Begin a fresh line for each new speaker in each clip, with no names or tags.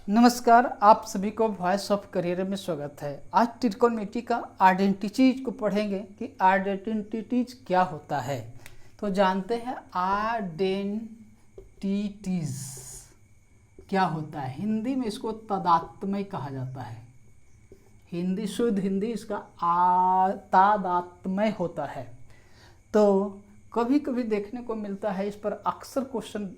नमस्कार, आप सभी को वॉइस ऑफ करियर में स्वागत है। आज ट्रिकोनोमेट्री का आइडेंटिटीज को पढ़ेंगे कि आइडेंटिटीज क्या होता है। तो जानते हैं आइडेंटिटीज क्या होता है। हिंदी में इसको तादात्म्य कहा जाता है। हिंदी शुद्ध हिंदी इसका तादात्म्य होता है। तो कभी कभी देखने को मिलता है, इस पर अक्सर क्वेश्चन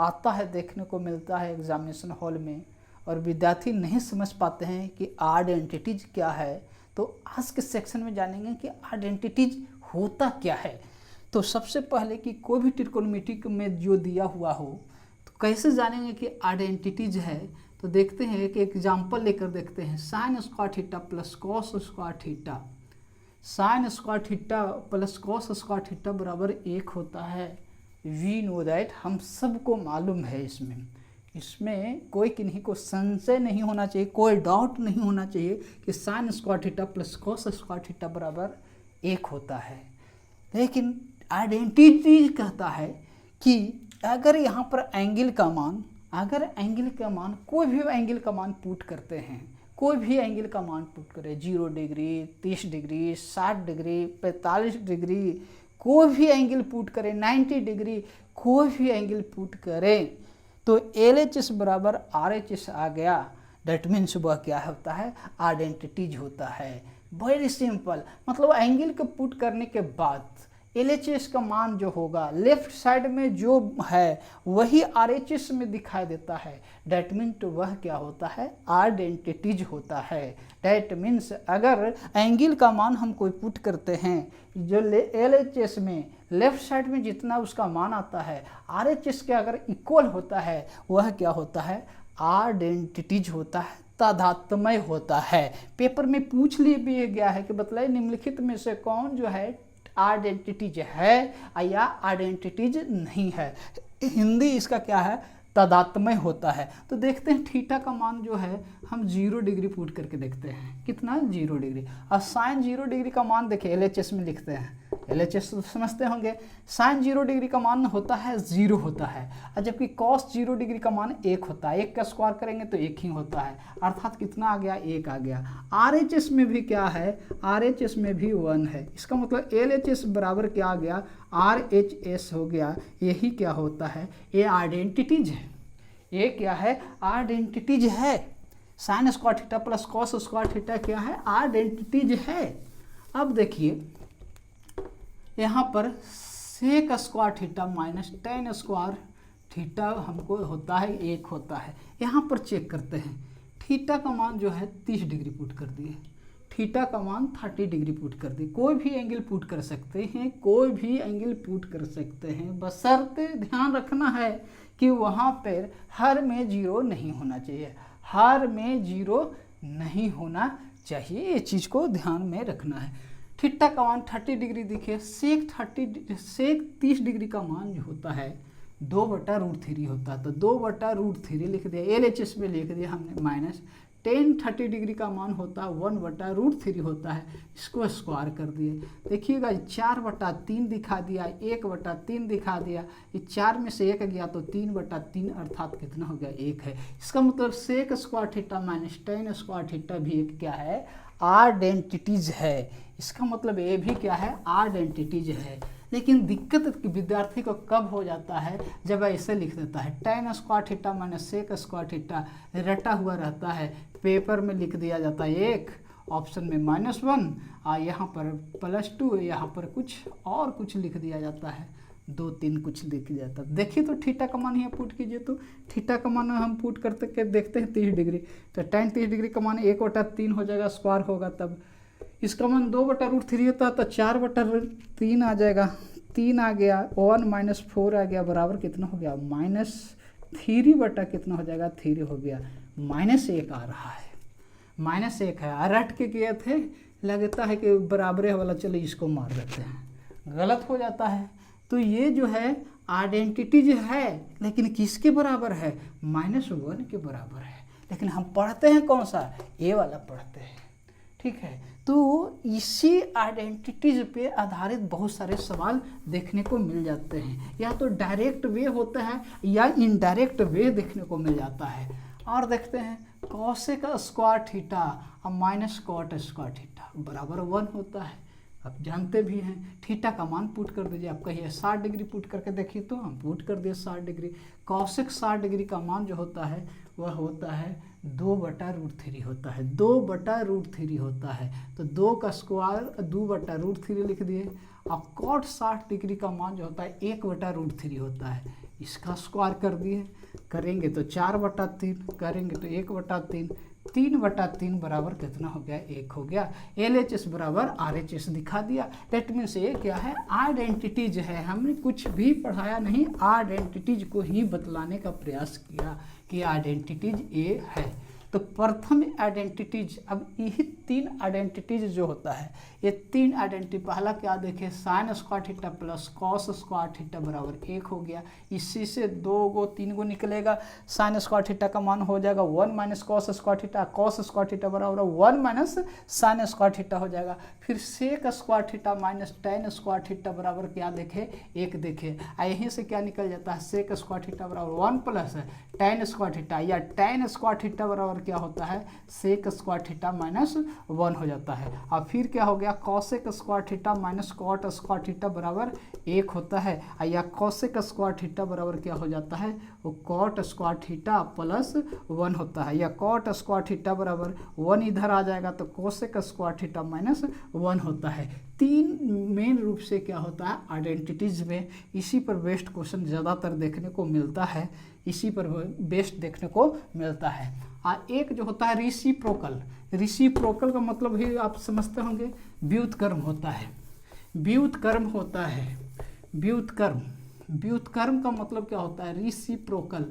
आता है, देखने को मिलता है एग्जामिनेशन हॉल में, और विद्यार्थी नहीं समझ पाते हैं कि आइडेंटिटीज क्या है। तो आज के सेक्शन में जानेंगे कि आइडेंटिटीज होता क्या है। तो सबसे पहले कि कोई भी ट्रिकोनोमेट्री में जो दिया हुआ हो तो कैसे जानेंगे कि आइडेंटिटीज है। तो देखते हैं एक एग्जाम्पल लेकर देखते हैं। Sign square theta plus cos square theta, sign square theta plus cos square theta बराबर 1 होता है। वी नो दैट, हम सबको मालूम है। इसमें कोई किन्हीं को संशय नहीं होना चाहिए, कोई डाउट नहीं होना चाहिए कि sign square theta plus cos square theta बराबर 1 होता है। लेकिन आइडेंटिटी कहता है कि अगर यहाँ पर एंगल का मान, कोई भी एंगल का मान पुट करते हैं, कोई भी एंगल का मान पुट करें, 0 डिग्री, 30 डिग्री, 60 डिग्री, 45 डिग्री, कोई भी एंगल पुट करें, 90 डिग्री, कोई भी एंगल पुट करें, तो LHS बराबर RHS आ गया। डेट मीन्स वह क्या होता है, आइडेंटिटीज होता है। वेरी सिंपल, मतलब एंगल को पुट करने के बाद LHS का मान जो होगा लेफ्ट साइड में जो है वही RHS में दिखाई देता है। डेट मीन्स वह क्या होता है, आइडेंटिटीज होता है। डेट मीन्स अगर एंगल का मान हम कोई पुट करते हैं, जो LHS में लेफ्ट साइड में जितना उसका मान आता है RHS के अगर इक्वल होता है, वह क्या होता है, आइडेंटिटीज होता है, तादात्म्य होता है। पेपर में पूछ लिए गया है कि बतलाइए निम्नलिखित में से कौन जो है आइडेंटिटीज है या आइडेंटिटीज नहीं है। हिंदी इसका क्या है, तादात्म्य होता है। तो देखते हैं थीटा का मान जो है हम 0 डिग्री पुट करके देखते हैं, कितना 0 डिग्री। और साइन 0 डिग्री का मान देखिए LHS में लिखते हैं, LHS तो समझते होंगे। साइन 0 डिग्री का मान होता है 0 होता है, और जबकि कॉस 0 डिग्री का मान 1 होता है। 1 का स्क्वायर करेंगे तो 1 ही होता है, अर्थात कितना आ गया, 1 आ गया। RHS में भी क्या है, RHS में भी 1 है। इसका मतलब LHS बराबर क्या आ गया, RHS हो गया। यही क्या होता है, ये आइडेंटिटीज है। ये क्या है, आइडेंटिटीज है। Sine square theta plus cos square theta क्या है, आइडेंटिटीज है। अब देखिए यहाँ पर sec square theta minus tan square theta हमको होता है 1 होता है। यहाँ पर चेक करते हैं, थीटा का मान जो है 30 डिग्री पुट कर दिए, थीटा का मान 30 डिग्री पुट कर दिए। कोई भी एंगल पुट कर सकते हैं, कोई भी एंगल पुट कर सकते हैं, बशर्ते ध्यान रखना है कि वहाँ पर हर में 0 नहीं होना चाहिए, हर में 0 नहीं होना चाहिए। ये चीज़ को ध्यान में रखना है। थीटा का मान 30 डिग्री दिखे, सेक 30 डिग्री का मान जो होता है 2/√3 होता है। तो 2/√3 लिख दिया, LHS में लिख दिया हमने, माइनस 30 डिग्री का मान होता है 1/√3 होता है। इसको स्क्वायर कर दिए, देखिएगा 4/3 दिखा दिया, 1/3 दिखा दिया। ये 4 में से 1 गया तो 3/3 अर्थात कितना हो गया, 1 है। इसका मतलब sec square theta minus tan square theta भी एक क्या है, आइडेंटिटीज है। इसका मतलब ये भी क्या है, आइडेंटिटीज है। लेकिन दिक्कत विद्यार्थी को कब हो जाता है, जब ऐसे लिख देता है tan square theta minus sec square theta, रटा हुआ रहता है, पेपर में लिख दिया जाता है 1, ऑप्शन में -1, और यहाँ पर +2, यहाँ पर कुछ और कुछ लिख दिया जाता है, 2 3 कुछ लिख दिया जाता है। देखिए तो थीटा का मान यहाँ पुट कीजिए, तो थीटा का मान हम पुट करते के देखते हैं 30 डिग्री, तो tan 30 डिग्री का मान 1/3 हो जाएगा, स्क्वायर होगा तब। इसका मान 2/√3 होता है तो 4/3 आ जाएगा, 3 आ गया, 1 - 4 आ गया, बराबर कितना हो गया, -3 कितना हो जाएगा, 3 हो गया। -1 आ रहा है, -1 है। रट के किए थे, लगता है कि बराबर वाला, चलो इसको मार देते हैं, गलत हो जाता है। तो ये जो है आइडेंटिटीज है, लेकिन किसके बराबर है, -1 के बराबर है। लेकिन हम पढ़ते हैं कौन सा, ये वाला पढ़ते हैं, ठीक है। तो इसी आइडेंटिटीज पे आधारित बहुत सारे सवाल देखने को मिल जाते हैं, या तो डायरेक्ट वे होता है या इनडायरेक्ट वे देखने को मिल जाता है। और देखते हैं कॉसेक स्क्वायर थीटा और माइनस कॉट स्क्वायर थीटा बराबर 1 होता है। आप जानते भी हैं थीटा का मान पुट कर दीजिए। आप कहिए 60 डिग्री पुट करके देखिए, तो हम पुट कर दिए 60 डिग्री। कॉसेक 60 डिग्री का मान जो होता है वह होता है 2/√3 होता है, 2/√3 होता है। तो 2 का स्क्वायर 2/√3 लिख दिए। अब कॉट 60 डिग्री का मान जो होता है 1/√3 होता है, इसका स्क्वायर कर दिए। करेंगे तो 4/3, करेंगे तो 1/3, 3/3 बराबर कितना हो गया? 1 हो गया। LHS बराबर RHS दिखा दिया। डेट मीन्स ये क्या है? आइडेंटिटीज है। हमने कुछ भी पढ़ाया नहीं, आइडेंटिटीज को ही बतलाने का प्रयास किया कि आइडेंटिटीज ये है। तो प्रथम आइडेंटिटीज, अब यही 3 आइडेंटिटीज जो होता है, ये 3 आइडेंटिटी, पहला क्या देखे? Sign square theta plus cos square theta बराबर 1 हो गया। इसी से 2 गो 3 गो निकलेगा। साइन स्क्वायर थीटा का मान हो जाएगा 1 minus cos square theta, cos square theta बराबर 1 माइनस साइन स्क्वायर थीटा हो जाएगा। फिर sec square theta minus tan square theta बराबर क्या देखे? 1 देखे। यहीं से क्या निकल जाता है? सेक स्क्वायर थीटा बराबर 1 प्लस टेन स्क्वायर थीटा, या टेन स्क्वायर थीटा बराबर क्या होता है? सेक स्क्वायर थीटा माइनस 1 हो जाता है। और फिर क्या हो गया? Cosec square theta minus cot square theta बराबर 1 होता है। या कॉसेक स्क्वायर थीटा बराबर क्या हो जाता है? वो कॉट स्क्वायर थीटा प्लस 1 होता है। या कॉट स्क्वायर थीटा बराबर 1 इधर आ जाएगा तो कोसेक स्क्वायर थीटा माइनस 1 होता है। 3 मेन रूप से क्या होता है आइडेंटिटीज में, इसी पर बेस्ड क्वेश्चन ज़्यादातर देखने को मिलता है, इसी पर बेस्ड देखने को मिलता है। एक जो होता है रिसिप्रोकल, रिसिप्रोकल का मतलब भी आप समझते होंगे, व्युत्क्रम होता है। व्युत्क्रम होता है, व्युत्क्रम, व्युत्क्रम का मतलब क्या होता है? रिसिप्रोकल,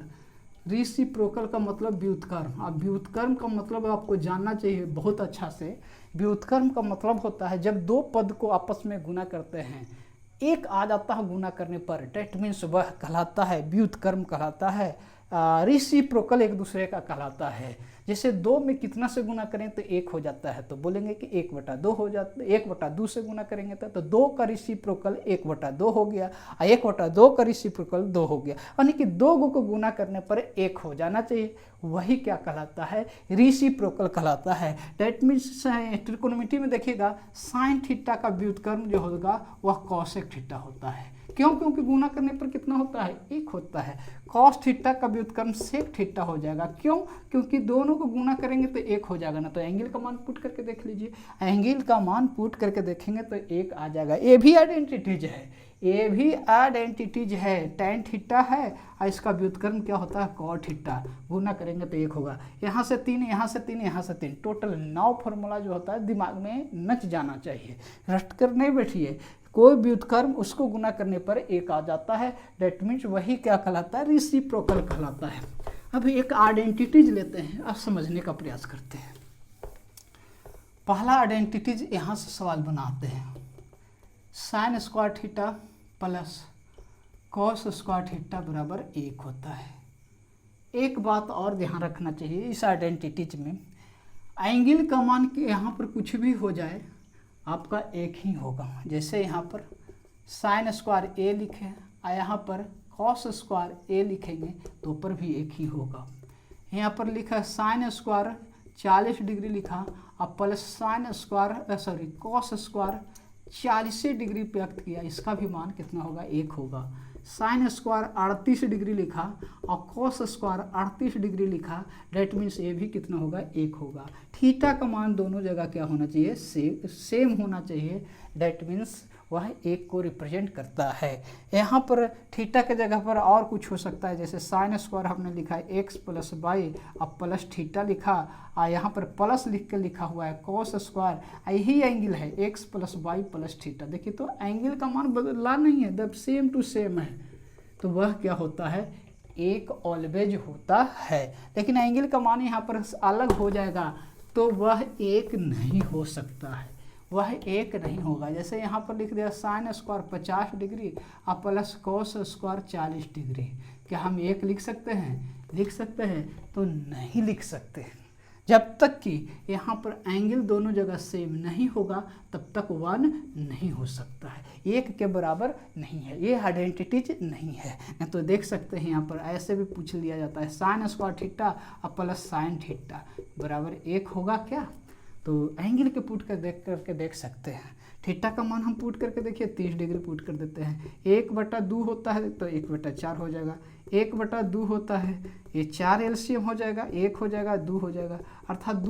रिसिप्रोकल का मतलब व्युत्क्रम। अब व्युत्क्रम का मतलब आपको जानना चाहिए बहुत अच्छा से। व्युत्क्रम का मतलब होता है जब 2 पद को आपस में गुना करते हैं, एक आ जाता है गुना करने पर, डेट मीन्स वह कहलाता है व्युत्क्रम कहलाता है। रिसिप्रोकल एक दूसरे का कहलाता है। जैसे 2 में कितना से गुना करें तो 1 हो जाता है, तो बोलेंगे कि 1/2 हो जाता है। 1/2 से गुना करेंगे तो 2 का रिसिप्रोकल 1/2 हो गया, और 1/2 का रिसिप्रोकल 2 हो गया। यानी कि 2 को गुना करने पर 1 हो जाना चाहिए, वही क्या कहलाता है? रिसिप्रोकल कहलाता है। डेट मीन्स ट्रिकोनोमेट्री में देखिएगा साइन थीटा का व्युत्क्रम जो होगा वह कॉसेक थीटा होता है। क्यों? क्योंकि गुना करने पर कितना होता है? 1 होता है। कॉस थीटा का व्युत्क्रम सेक थीटा हो जाएगा। क्यों? क्योंकि दोनों को गुना करेंगे तो 1 हो जाएगा ना। तो एंगल का मान पुट करके देख लीजिए, एंगल का मान पुट करके देखेंगे तो 1 आ जाएगा। ये भी आइडेंटिटीज है, ये भी आइडेंटिटीज है। टेन थीटा है और इसका व्युत्क्रम क्या होता है? Cot theta. गुना करेंगे तो 1 होगा। यहाँ से 3, यहाँ से 3, यहाँ से 3, टोटल 9 फॉर्मूला जो होता है दिमाग में नच जाना चाहिए, रट कर नहीं बैठिए। कोई व्युत्क्रम उसको गुना करने पर 1 आ जाता है, डेट मीन्स वही क्या कहलाता है? रिसिप्रोकल कहलाता है। अब एक आइडेंटिटीज लेते हैं, अब समझने का प्रयास करते हैं। पहला आइडेंटिटीज यहाँ से सवाल बनाते हैं, sign square theta plus cos square theta बराबर 1 होता है। एक बात और ध्यान रखना चाहिए इस आइडेंटिटीज में, एंगल का मान के यहाँ पर कुछ भी हो जाए आपका 1 ही होगा। जैसे यहाँ पर साइन स्क्वायर A लिखे और यहाँ पर कॉस स्क्वायर A लिखेंगे तो ऊपर भी 1 ही होगा। यहाँ पर लिखा साइन स्क्वायर 40 डिग्री लिखा और plus sine square cos square 40 degree व्यक्त किया, इसका भी मान कितना होगा? 1 होगा। साइन स्क्वायर 38 डिग्री लिखा और कॉस स्क्वायर 38 डिग्री लिखा, डेट मीन्स ये भी कितना होगा? 1 होगा। थीटा का मान दोनों जगह क्या होना चाहिए? सेम होना चाहिए, डेट मीन्स वह 1 को रिप्रेजेंट करता है। यहाँ पर थीटा के जगह पर और कुछ हो सकता है, जैसे साइन स्क्वायर हमने लिखा है x + y और प्लस थीटा लिखा और यहाँ पर प्लस लिख के लिखा हुआ है कॉस स्क्वायर, यही एंगल है x + y + थीटा। देखिए तो एंगल का मान बदला नहीं है, जब सेम टू सेम है तो वह क्या होता है? 1 ऑलवेज होता है। लेकिन एंगल का मान यहाँ पर अलग हो जाएगा तो वह 1 नहीं हो सकता है, वह 1 नहीं होगा। जैसे यहाँ पर लिख दिया साइन स्क्वायर 50 डिग्री और प्लस कॉस स्क्वायर 40 डिग्री, क्या हम 1 लिख सकते हैं? लिख सकते हैं? तो नहीं लिख सकते। जब तक कि यहाँ पर एंगल दोनों जगह सेम नहीं होगा तब तक 1 नहीं हो सकता है, 1 के बराबर नहीं है, ये आइडेंटिटीज नहीं है। नहीं तो देख सकते हैं यहाँ पर ऐसे भी पूछ लिया जाता है साइन स्क्वायर थीटा और प्लस साइन थीटा बराबर 1 होगा क्या, तो एंगल के पुट कर देख सकते हैं। थीटा का मान हम पुट करके देखिए 30 डिग्री पुट कर देते हैं, 1/2 होता है तो 1/4 हो जाएगा, 1/2 होता है ये 4 एलसीएम हो जाएगा, 1 हो जाएगा 2 हो जाएगा, अर्थात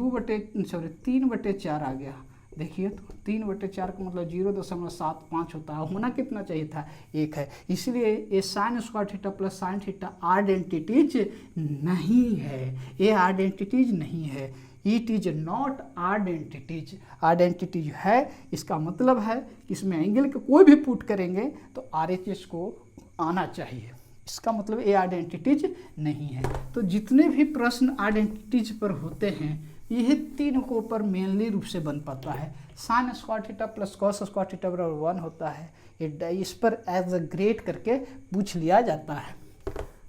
3/4 आ गया। देखिए तो 3/4 का मतलब 0.75 होता है, होना कितना चाहिए था 1 है, इसलिए ये sign square theta plus sine theta identities नहीं है, ये आइडेंटिटीज नहीं है, it is not identities. Identities है इसका मतलब है कि इसमें एंगल के कोई भी पुट करेंगे तो RHS को आना चाहिए, इसका मतलब ये आइडेंटिटीज नहीं है। तो जितने भी प्रश्न आइडेंटिटीज पर होते हैं यह 3 को ऊपर मेनली रूप से बन पाता है। Sine square theta plus cos square theta बराबर 1 होता है, ये इस पर एज अ ग्रेड करके पूछ लिया जाता है।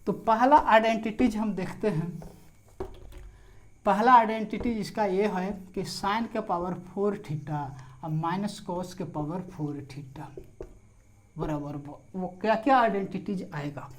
तो पहला आइडेंटिटीज हम देखते हैं, पहला आइडेंटिटीज इसका ये है कि साइन के पावर 4 थीटा और माइनस कॉस के पावर 4 थीटा बराबर वो क्या क्या आइडेंटिटीज आएगा।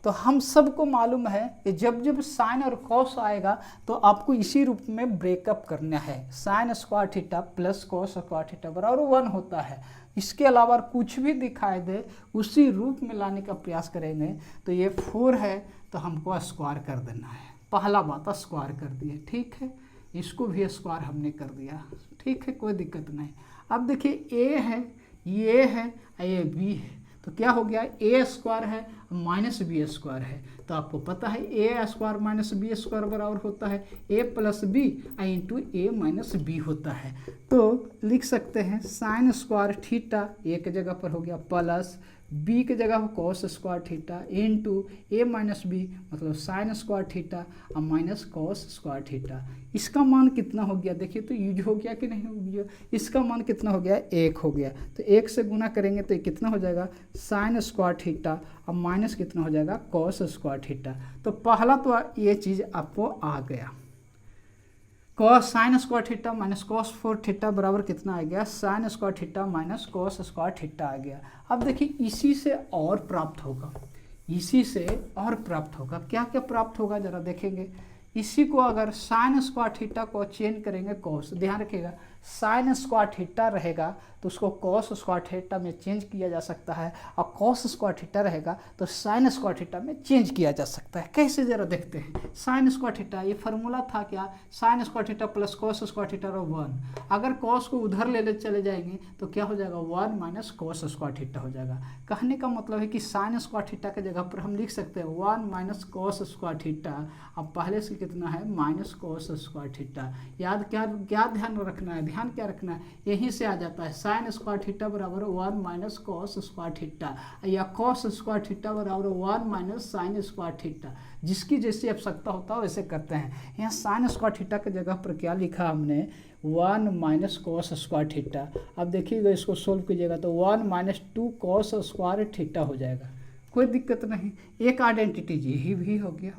तो हम सबको मालूम है कि जब जब साइन और कॉस आएगा तो आपको इसी रूप में ब्रेकअप करना है, sine square theta plus cos square theta बराबर 1 होता है। इसके अलावा कुछ भी दिखाई दे उसी रूप में लाने का प्रयास करेंगे। तो ये 4 है तो हमको स्क्वायर कर देना है, पहला बात स्क्वायर कर दिए, ठीक है, इसको भी स्क्वायर हमने कर दिया, ठीक है, कोई दिक्कत नहीं। अब देखिए ए है, ये है, ये बी है, तो क्या हो गया ए स्क्वायर है माइनस बी स्क्वायर है, तो आपको पता है ए स्क्वायर माइनस बी स्क्वायर बराबर होता है ए plus B into A minus B होता है। तो लिख सकते हैं साइन स्क्वायर थीटा ए के जगह पर हो गया प्लस बी के जगह cos square theta into A minus B मतलब साइन स्क्वायर थीटा और माइनस कॉस स्क्वायर थीटा। इसका मान कितना हो गया देखिए, तो यूज हो गया कि नहीं हो गया, इसका मान कितना हो गया 1 हो गया, तो 1 से गुना करेंगे तो कितना हो जाएगा साइन स्क्वायर थीटा और माइनस कितना हो जाएगा कॉस स्क्वायर थीटा। तो पहला तो ये चीज़ आपको आ गया, cos sine square theta minus cos 4 theta बराबर कितना आ गया sine square theta minus cos square theta आ गया। अब देखिए इसी से और प्राप्त होगा, इसी से और प्राप्त होगा, क्या क्या प्राप्त होगा जरा देखेंगे। इसी को अगर साइन स्क्वायर थीटा को चेंज करेंगे कॉस, ध्यान रखिएगा साइन स्क्वायर थीटा रहेगा तो उसको कॉस स्क्वायर थीटा में चेंज किया जा सकता है, और कॉस स्क्वायर थीटा रहेगा तो साइन स्क्वायर थीटा में चेंज किया जा सकता है। कैसे जरा देखते हैं। साइन स्क्वायर थीटा ये फार्मूला था क्या, sign square theta plus cos square theta और 1, अगर कॉस को उधर ले चले जाएंगे तो क्या हो जाएगा 1 माइनस कॉस स्क्वायर थीटा हो जाएगा। कहने का मतलब है कि साइन स्क्वायर थीटा के जगह पर हम लिख सकते हैं 1 माइनस कॉस स्क्वायर थीटा, अब पहले से कितना है माइनस कॉस स्क्वायर थीटा। याद क्या ध्यान रखना है, ध्यान क्या रखना है, यहीं से आ जाता है साइन स्क्वायर थीटा बराबर 1 माइनस कॉस स्क्वायर थीटा या कॉस स्क्वायर थीटा बराबर 1 माइनस साइन स्क्वायर थीटा, जिसकी जैसी आवश्यकता होता है वैसे करते हैं। यहाँ साइन स्क्वायर थीटा की जगह पर क्या लिखा हमने 1 माइनस कॉस स्क्वायर थीटा। अब देखिएगा इसको सोल्व कीजिएगा तो 1 माइनस 2 कॉस स्क्वायर थीटा हो जाएगा, कोई दिक्कत नहीं। एक आइडेंटिटी यही भी हो गया,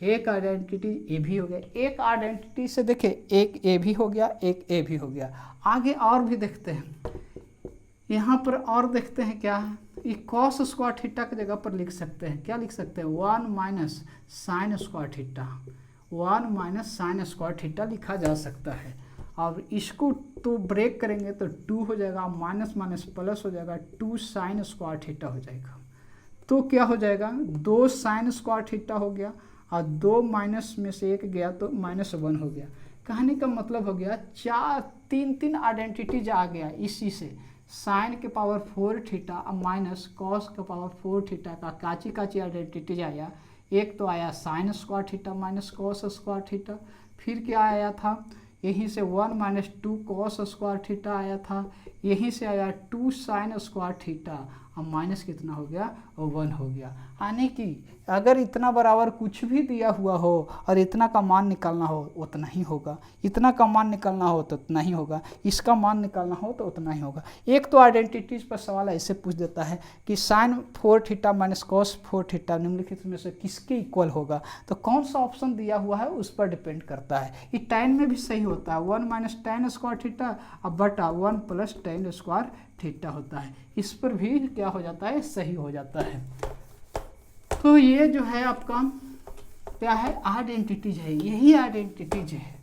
एक आइडेंटिटी ए भी हो गया, एक आइडेंटिटी से देखें एक ए भी हो गया, एक ए भी हो गया। आगे और भी देखते हैं, यहाँ पर और देखते हैं क्या है, ये कॉस स्क्वायर थीटा की जगह पर लिख सकते हैं, क्या लिख सकते हैं 1 minus sine square theta, 1 minus sine square theta लिखा जा सकता है। अब इसको तो ब्रेक करेंगे तो 2 हो जाएगा, माइनस माइनस प्लस हो जाएगा, 2 साइन स्क्वायर थीटा हो जाएगा। तो क्या हो जाएगा 2 साइन स्क्वायर थीटा हो गया और 2 माइनस में से 1 गया तो -1 हो गया। कहने का मतलब हो गया तीन आइडेंटिटीज आ गया इसी से, साइन के पावर 4 थीटा और माइनस कॉस के पावर 4 थीटा का काची आइडेंटिटीज आया। एक तो आया sign square theta minus cos square theta, फिर क्या आया था यहीं से 1 माइनस 2 कॉस स्क्वायर थीटा आया था, यहीं से आया 2 साइन स्क्वायर थीटा और माइनस कितना हो गया, 1 हो गया। यानी कि अगर इतना बराबर कुछ भी दिया हुआ हो और इतना का मान निकालना हो उतना ही होगा, इतना का मान निकालना हो तो उतना ही होगा, इसका मान निकालना हो तो उतना ही होगा। एक तो आइडेंटिटीज पर सवाल ऐसे पूछ देता है कि sine 4 theta minus cos 4 theta निम्नलिखित में से किसके इक्वल होगा, तो कौन सा ऑप्शन दिया हुआ है उस पर डिपेंड करता है। ये tan में भी सही होता है, 1 माइनस tan स्क्वायर थीटा अब बटा 1 प्लस tan स्क्वायर थीटा होता है, इस पर भी क्या हो जाता है, सही हो जाता है। तो ये जो है आपका क्या है, आइडेंटिटीज है, यही आइडेंटिटीज है।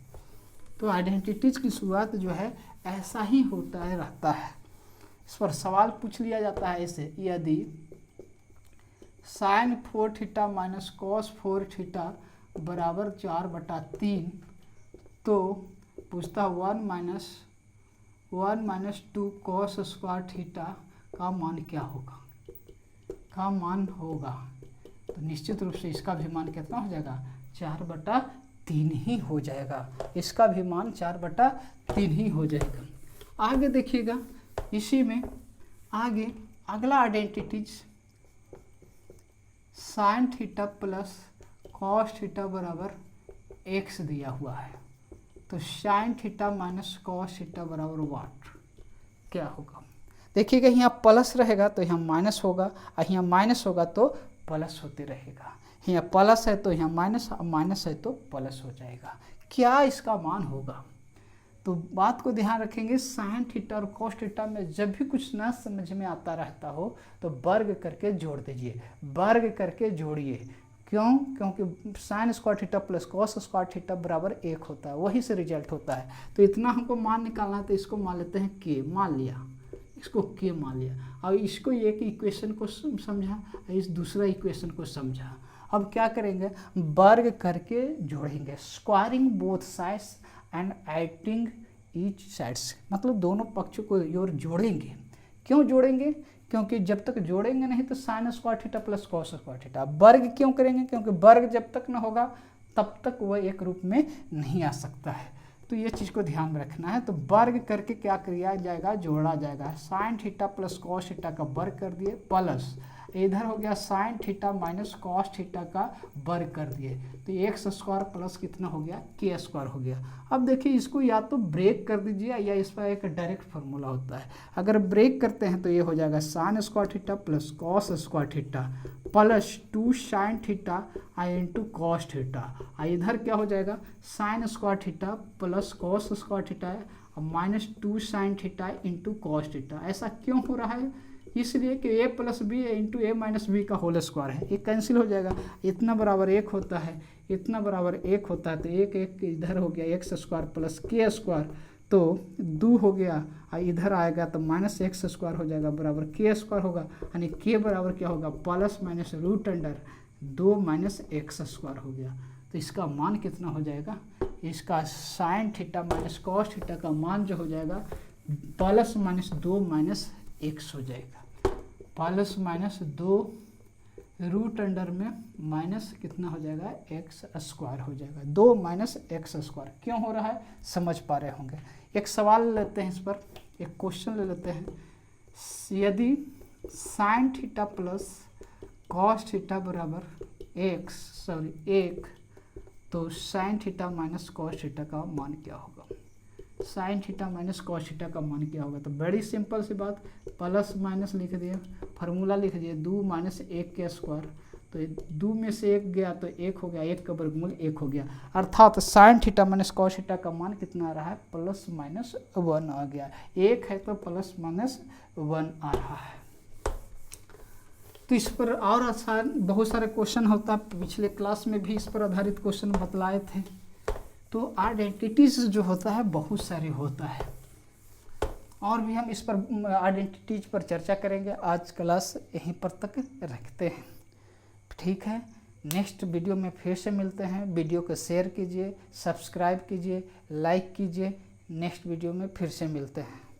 तो आइडेंटिटीज की शुरुआत जो है ऐसा ही होता है, रहता है। इस पर सवाल पूछ लिया जाता है ऐसे, यदि sine 4 theta minus cos 4 theta बराबर 4/3 तो पूछता 1 माइनस 2 कॉस स्क्वायर थीटा का मान क्या होगा, का मान होगा। तो निश्चित रूप से इसका भी मान कितना हो जाएगा, 4/3 ही हो जाएगा, इसका भी मान 4/3 ही हो जाएगा। आगे देखिएगा, इसी में आगे अगला identities sine theta plus cos theta बराबर x दिया हुआ है, तो sign theta minus cos theta बराबर वाट क्या होगा। देखिएगा यहाँ प्लस रहेगा तो यहाँ माइनस होगा, और यहाँ माइनस होगा तो प्लस होते रहेगा। यहाँ प्लस है तो यहाँ माइनस, माइनस है तो प्लस हो जाएगा। क्या इसका मान होगा, तो बात को ध्यान रखेंगे, साइन थीटा और कॉस थीटा में जब भी कुछ ना समझ में आता रहता हो तो वर्ग करके जोड़ दीजिए, वर्ग करके जोड़िए। क्यों, क्योंकि sign square theta plus cos square theta बराबर 1 होता है, वही से रिजल्ट होता है। तो इतना हमको मान निकालना है, तो इसको मान लेते हैं के, मान लिया, इसको के मान लिया। अब इसको एक इक्वेशन को समझा, इस दूसरा इक्वेशन को समझा। अब क्या करेंगे, वर्ग करके जोड़ेंगे, squaring both sides and adding each sides, मतलब दोनों पक्षों को और जोड़ेंगे। क्यों जोड़ेंगे, क्योंकि जब तक जोड़ेंगे नहीं तो sign square theta plus cos square theta. वर्ग क्यों करेंगे, क्योंकि वर्ग जब तक न होगा तब तक वह एक रूप में नहीं आ सकता है। तो ये चीज़ को ध्यान में रखना है। तो वर्ग करके क्या किया जाएगा, जोड़ा जाएगा। Sine theta plus cos theta का वर्ग कर दिए, प्लस इधर हो गया sign theta minus cos theta का वर्ग कर दिए, तो एक्स स्क्वायर प्लस कितना हो गया, के स्क्वायर हो गया। अब देखिए इसको या तो ब्रेक कर दीजिए या इस पर एक डायरेक्ट फार्मूला होता है। अगर ब्रेक करते हैं तो ये हो जाएगा sine square theta plus cos square theta plus 2 sine theta into cos theta, इधर क्या हो जाएगा sine square theta plus cos square theta और minus 2 sine theta into cos theta. ऐसा क्यों हो रहा है, इसलिए कि a plus B into A minus B का होल स्क्वायर है, ये कैंसिल हो जाएगा। इतना बराबर 1 होता है, इतना बराबर 1 होता है, तो एक एक इधर हो गया एक्स स्क्वायर प्लस के स्क्वायर, तो 2 हो गया, और इधर आएगा तो माइनस एक्स स्क्वायर हो जाएगा बराबर के स्क्वायर होगा, यानी के बराबर क्या होगा, plus minus root under 2 minus x square हो गया। तो इसका मान कितना हो जाएगा, इसका sine theta minus cos theta का मान जो हो जाएगा प्लस माइनस 2 माइनस एक्स हो जाएगा, प्लस माइनस 2 रूट अंडर में माइनस कितना हो जाएगा, एक्स स्क्वायर हो जाएगा, 2 माइनस एक्स स्क्वायर। क्यों हो रहा है समझ पा रहे होंगे। एक सवाल लेते हैं, इस पर एक क्वेश्चन ले लेते हैं। यदि sine theta plus cos theta बराबर 1 तो sign theta minus cos theta का मान क्या होगा, sign theta minus cos theta का मान क्या होगा। तो बड़ी सिंपल सी बात, प्लस माइनस लिख दिए, फार्मूला लिख दिए, 2 माइनस 1 के स्क्वायर, तो 2 में से 1 गया तो 1 हो गया, 1 का वर्गमूल 1 हो गया, अर्थात sign theta minus cos theta का मान कितना आ रहा है, प्लस माइनस 1 आ गया। 1 है तो प्लस माइनस 1 आ रहा है। तो इस पर और आसान बहुत सारे क्वेश्चन होता है, पिछले क्लास में भी इस पर आधारित क्वेश्चन बतलाए थे। तो आइडेंटिटीज जो होता है बहुत सारे होता है, और भी हम इस पर आइडेंटिटीज पर चर्चा करेंगे। आज क्लास यहीं पर तक रखते हैं, ठीक है। नेक्स्ट वीडियो में फिर से मिलते हैं। वीडियो को शेयर कीजिए, सब्सक्राइब कीजिए, लाइक कीजिए। नेक्स्ट वीडियो में फिर से मिलते हैं।